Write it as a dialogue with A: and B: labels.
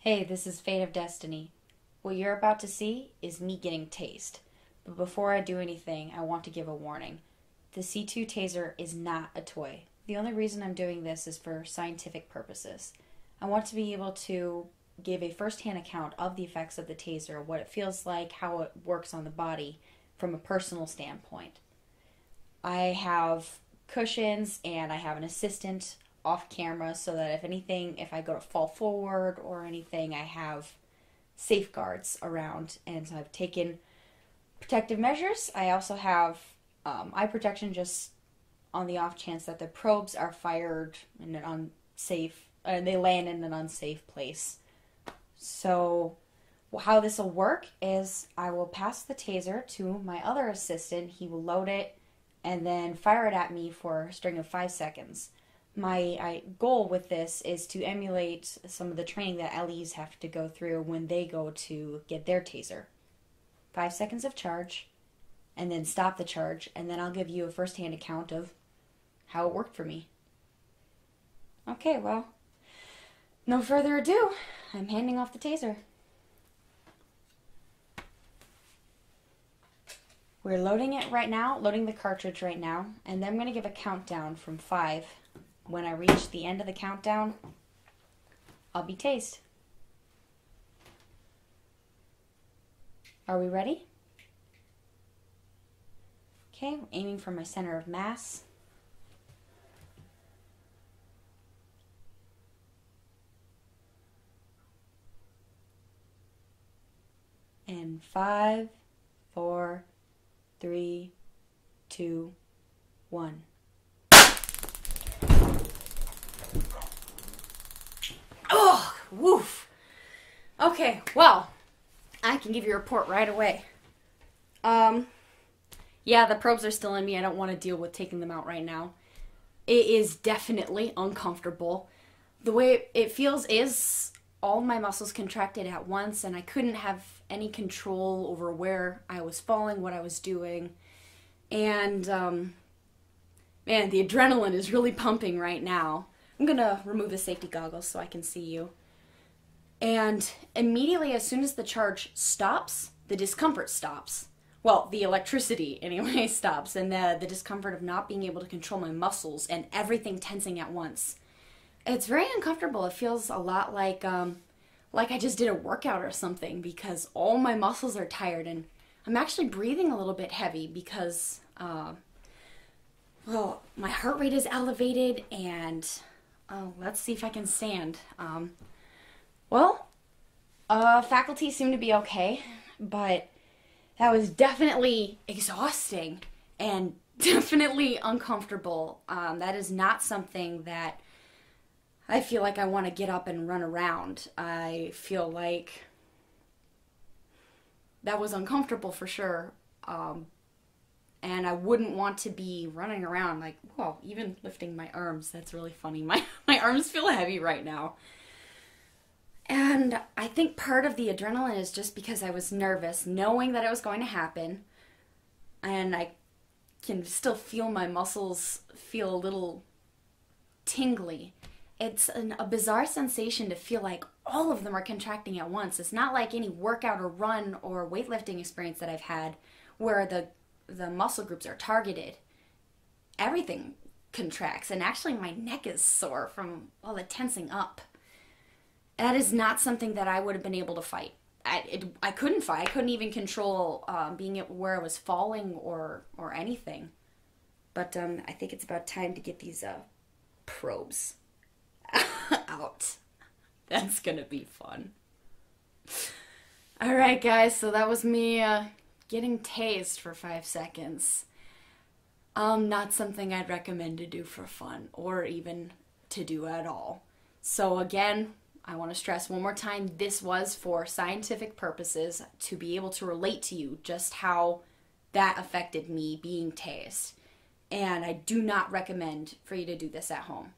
A: Hey, this is Fate of Destiny. What you're about to see is me getting tased. But before I do anything, I want to give a warning. The C2 taser is not a toy. The only reason I'm doing this is for scientific purposes. I want to be able to give a first-hand account of the effects of the taser, what it feels like, how it works on the body from a personal standpoint. I have cushions and I have an assistant off camera so that if I go to fall forward or anything, I have safeguards around. And so I've taken protective measures. I also have eye protection just on the off chance that the probes are fired in an unsafe, they land in an unsafe place. So how this will work is I will pass the taser to my other assistant. He will load it and then fire it at me for a string of 5 seconds. My goal with this is to emulate some of the training that LEs have to go through when they go to get their taser. 5 seconds of charge, and then stop the charge, and then I'll give you a first-hand account of how it worked for me. Okay, well, no further ado, I'm handing off the taser. We're loading it right now, loading the cartridge right now, and then I'm going to give a countdown from 5. When I reach the end of the countdown, I'll be tased. Are we ready? Okay, I'm aiming for my center of mass. And 5, 4, 3, 2, 1. Oh, woof. Okay, well, I can give you a report right away. Yeah, the probes are still in me. I don't want to deal with taking them out right now. It is definitely uncomfortable. The way it feels is all my muscles contracted at once, and I couldn't have any control over where I was falling, what I was doing. And, man, the adrenaline is really pumping right now. I'm gonna remove the safety goggles so I can see you. And immediately, as soon as the charge stops, the discomfort stops. Well, the electricity, anyway, stops, and the discomfort of not being able to control my muscles and everything tensing at once. It's very uncomfortable. It feels a lot like I just did a workout or something because all my muscles are tired, and I'm actually breathing a little bit heavy because, well, my heart rate is elevated, and let's see if I can stand. Faculty seem to be okay, but that was definitely exhausting and definitely uncomfortable. That is not something that I feel like I want to get up and run around. I feel like that was uncomfortable for sure. And I wouldn't want to be running around like, well, even lifting my arms. That's really funny. My arms feel heavy right now. And I think part of the adrenaline is just because I was nervous, knowing that it was going to happen. And I can still feel my muscles feel a little tingly. It's a bizarre sensation to feel like all of them are contracting at once. It's not like any workout or run or weightlifting experience that I've had where the muscle groups are targeted. Everything contracts, and actually my neck is sore from all the tensing up. That is not something that I would have been able to fight. I couldn't fight. I couldn't even control being where I was falling or anything. But I think it's about time to get these probes out. That's gonna be fun. Alright guys, so that was me getting tased for 5 seconds. Not something I'd recommend to do for fun or even to do at all. So again, I want to stress one more time, this was for scientific purposes to be able to relate to you just how that affected me being tased. And I do not recommend for you to do this at home.